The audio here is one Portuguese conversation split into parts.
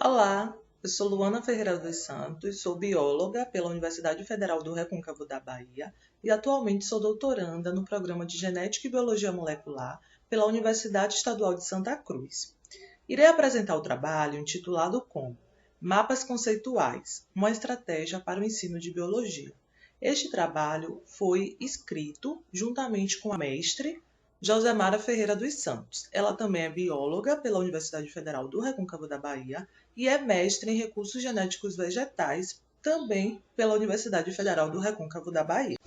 Olá, eu sou Luana Ferreira dos Santos, sou bióloga pela Universidade Federal do Recôncavo da Bahia e atualmente sou doutoranda no programa de Genética e Biologia Molecular pela Universidade Estadual de Santa Cruz. Irei apresentar o trabalho intitulado como Mapas Conceituais, uma estratégia para o ensino de biologia. Este trabalho foi escrito juntamente com a mestre Josemara Ferreira dos Santos. Ela também é bióloga pela Universidade Federal do Recôncavo da Bahia e é mestre em recursos genéticos vegetais, também pela Universidade Federal do Recôncavo da Bahia.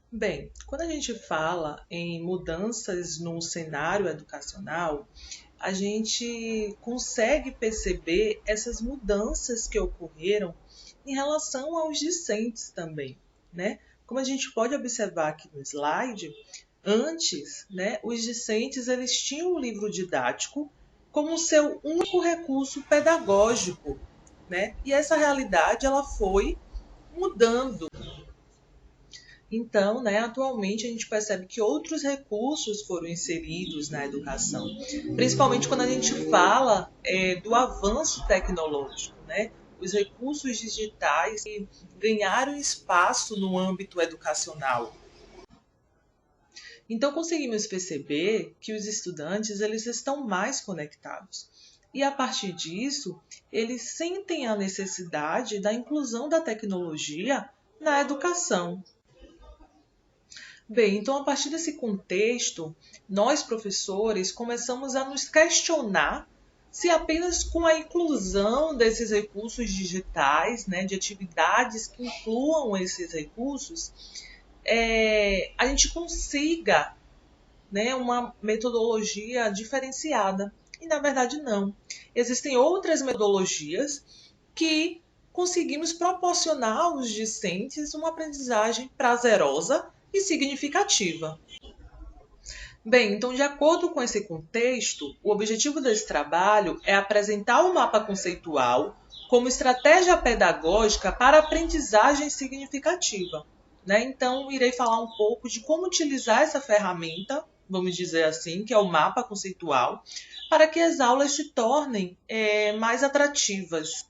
Bem, quando a gente fala em mudanças no cenário educacional, a gente consegue perceber essas mudanças que ocorreram em relação aos discentes também, né? Como a gente pode observar aqui no slide, antes, né, os discentes eles tinham o livro didático como seu único recurso pedagógico, né? E essa realidade ela foi mudando. Então, né, atualmente a gente percebe que outros recursos foram inseridos na educação, principalmente quando a gente fala do avanço tecnológico, né? Os recursos digitais que ganharam espaço no âmbito educacional. Então conseguimos perceber que os estudantes eles estão mais conectados. E a partir disso, eles sentem a necessidade da inclusão da tecnologia na educação. Bem, então a partir desse contexto, nós professores começamos a nos questionar se apenas com a inclusão desses recursos digitais, né, de atividades que incluam esses recursos, a gente consiga, né, uma metodologia diferenciada. E na verdade não. Existem outras metodologias que conseguimos proporcionar aos discentes uma aprendizagem prazerosa e significativa. Bem, então, de acordo com esse contexto, o objetivo desse trabalho é apresentar o mapa conceitual como estratégia pedagógica para aprendizagem significativa. Né? Então, irei falar um pouco de como utilizar essa ferramenta, vamos dizer assim, que é o mapa conceitual, para que as aulas se tornem mais atrativas.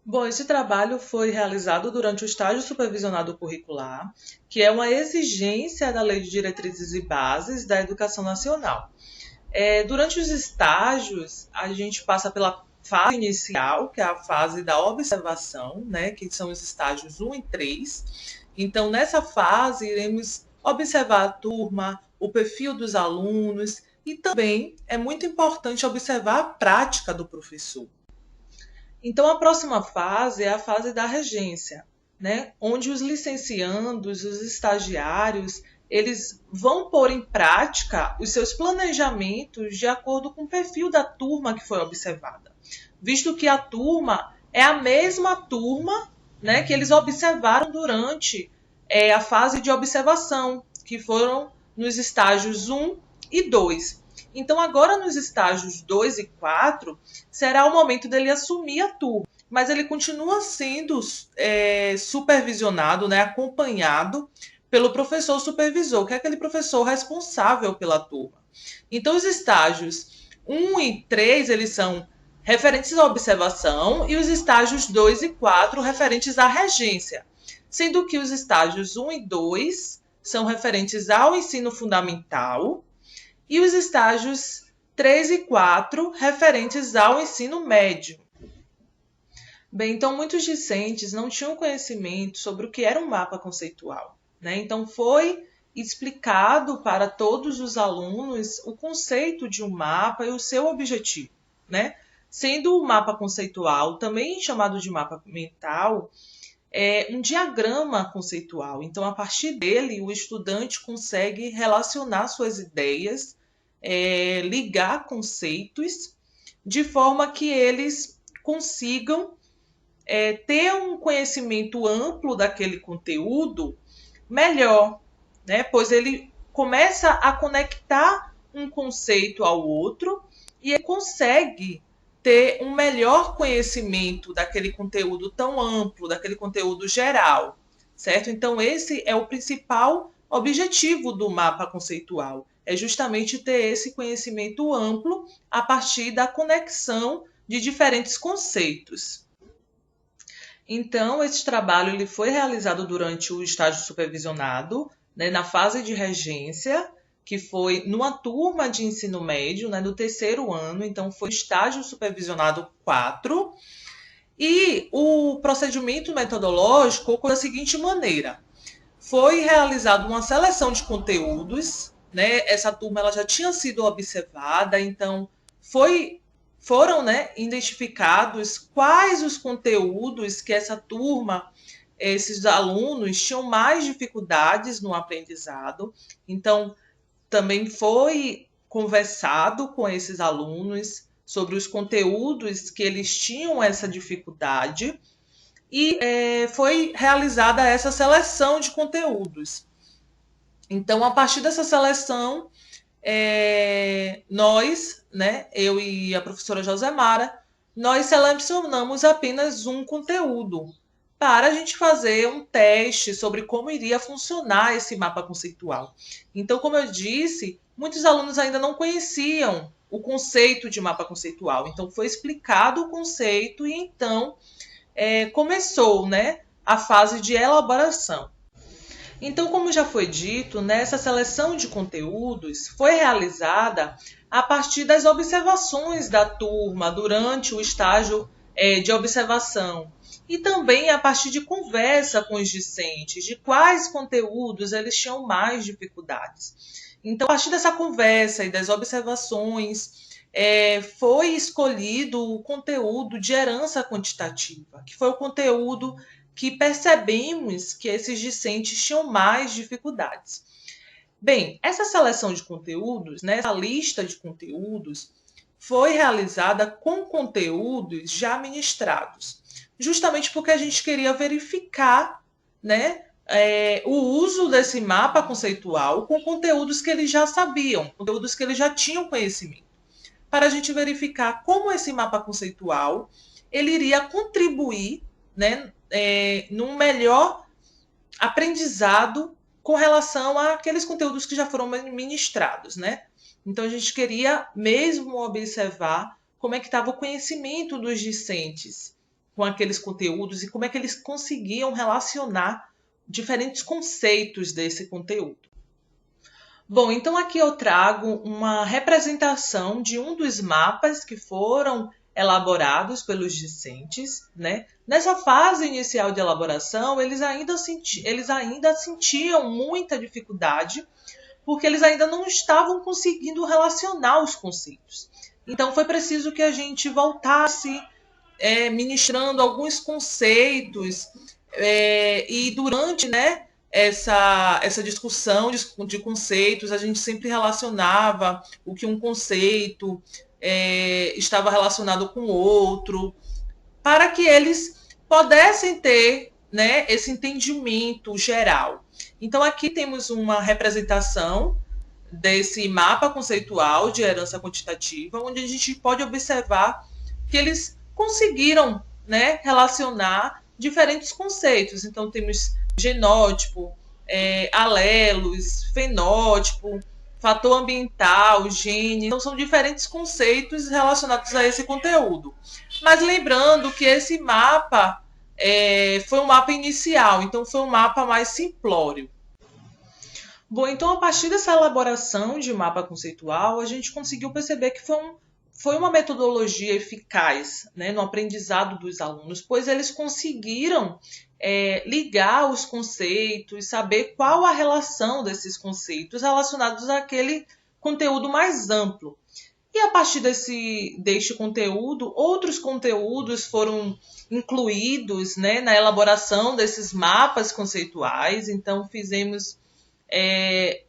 Bom, esse trabalho foi realizado durante o estágio supervisionado curricular, que é uma exigência da Lei de Diretrizes e Bases da Educação Nacional. Durante os estágios, a gente passa pela fase inicial, que é a fase da observação, né, que são os estágios 1 e 3. Então, nessa fase, iremos observar a turma, o perfil dos alunos e também é muito importante observar a prática do professor. Então, a próxima fase é a fase da regência, né? Onde os licenciandos, os estagiários, eles vão pôr em prática os seus planejamentos de acordo com o perfil da turma que foi observada. Visto que a turma é a mesma turma, né, que eles observaram durante a fase de observação, que foram nos estágios 1 e 2. Então, agora nos estágios 2 e 4, será o momento dele assumir a turma. Mas ele continua sendo supervisionado, né, acompanhado pelo professor supervisor, que é aquele professor responsável pela turma. Então, os estágios 1 e 3, eles são referentes à observação e os estágios 2 e 4 referentes à regência, sendo que os estágios 1 e 2 são referentes ao ensino fundamental e os estágios 3 e 4 referentes ao ensino médio. Bem, então muitos discentes não tinham conhecimento sobre o que era um mapa conceitual, né? Então foi explicado para todos os alunos o conceito de um mapa e o seu objetivo, né? Sendo o mapa conceitual, também chamado de mapa mental, um diagrama conceitual. Então, a partir dele, o estudante consegue relacionar suas ideias, ligar conceitos, de forma que eles consigam ter um conhecimento amplo daquele conteúdo melhor, né? Pois ele começa a conectar um conceito ao outro e ele consegue ter um melhor conhecimento daquele conteúdo tão amplo, daquele conteúdo geral, certo? Então, esse é o principal objetivo do mapa conceitual, é justamente ter esse conhecimento amplo a partir da conexão de diferentes conceitos. Então, esse trabalho ele foi realizado durante o estágio supervisionado, né, na fase de regência, que foi numa turma de ensino médio, né, do terceiro ano, então foi estágio supervisionado 4. E o procedimento metodológico ocorreu da seguinte maneira: foi realizada uma seleção de conteúdos, né? Essa turma ela já tinha sido observada, então foram, né, identificados quais os conteúdos que essa turma, esses alunos tinham mais dificuldades no aprendizado. Então, também foi conversado com esses alunos sobre os conteúdos que eles tinham essa dificuldade e foi realizada essa seleção de conteúdos. Então, a partir dessa seleção, nós, né, eu e a professora Josemara, nós selecionamos apenas um conteúdo para a gente fazer um teste sobre como iria funcionar esse mapa conceitual. Então, como eu disse, muitos alunos ainda não conheciam o conceito de mapa conceitual. Então, foi explicado o conceito e então começou, né, a fase de elaboração. Então, como já foi dito, essa seleção de conteúdos foi realizada a partir das observações da turma durante o estágio de observação e também a partir de conversa com os discentes, de quais conteúdos eles tinham mais dificuldades. Então, a partir dessa conversa e das observações, foi escolhido o conteúdo de herança quantitativa, que foi o conteúdo que percebemos que esses discentes tinham mais dificuldades. Bem, essa seleção de conteúdos, essa lista de conteúdos, foi realizada com conteúdos já ministrados, justamente porque a gente queria verificar, né, o uso desse mapa conceitual com conteúdos que eles já sabiam, conteúdos que eles já tinham conhecimento, para a gente verificar como esse mapa conceitual ele iria contribuir, né, num melhor aprendizado com relação àqueles conteúdos que já foram ministrados, né? Então a gente queria mesmo observar como é que estava o conhecimento dos discentes com aqueles conteúdos e como é que eles conseguiam relacionar diferentes conceitos desse conteúdo. Bom, então aqui eu trago uma representação de um dos mapas que foram elaborados pelos discentes, né? Nessa fase inicial de elaboração, eles ainda sentiam muita dificuldade, porque eles ainda não estavam conseguindo relacionar os conceitos. Então, foi preciso que a gente voltasse ministrando alguns conceitos e durante, né, essa discussão de conceitos, a gente sempre relacionava o que um conceito estava relacionado com o outro, para que eles pudessem ter, né, esse entendimento geral. Então, aqui temos uma representação desse mapa conceitual de herança quantitativa, onde a gente pode observar que eles conseguiram, né, relacionar diferentes conceitos. Então, temos genótipo, alelos, fenótipo, fator ambiental, gene. Então, são diferentes conceitos relacionados a esse conteúdo. Mas lembrando que esse mapa foi um mapa inicial, então foi um mapa mais simplório. Bom, então a partir dessa elaboração de mapa conceitual, a gente conseguiu perceber que foi uma metodologia eficaz, né, no aprendizado dos alunos, pois eles conseguiram ligar os conceitos, saber qual a relação desses conceitos relacionados àquele conteúdo mais amplo. E a partir deste conteúdo, outros conteúdos foram incluídos, né, na elaboração desses mapas conceituais. Então, fizemos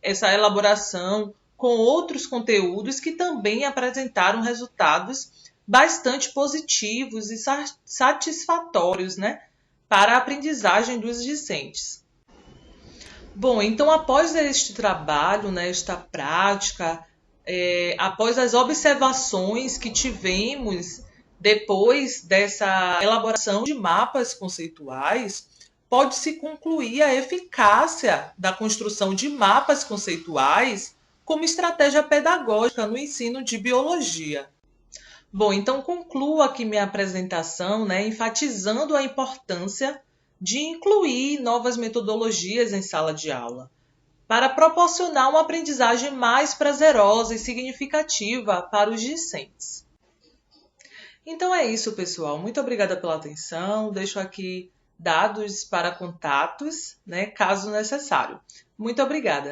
essa elaboração com outros conteúdos que também apresentaram resultados bastante positivos e satisfatórios, né, para a aprendizagem dos discentes. Bom, então após este trabalho, né, esta prática, após as observações que tivemos depois dessa elaboração de mapas conceituais, pode-se concluir a eficácia da construção de mapas conceituais como estratégia pedagógica no ensino de biologia. Bom, então concluo aqui minha apresentação, enfatizando a importância de incluir novas metodologias em sala de aula, para proporcionar uma aprendizagem mais prazerosa e significativa para os discentes. Então é isso, pessoal. Muito obrigada pela atenção. Deixo aqui dados para contatos, caso necessário. Muito obrigada.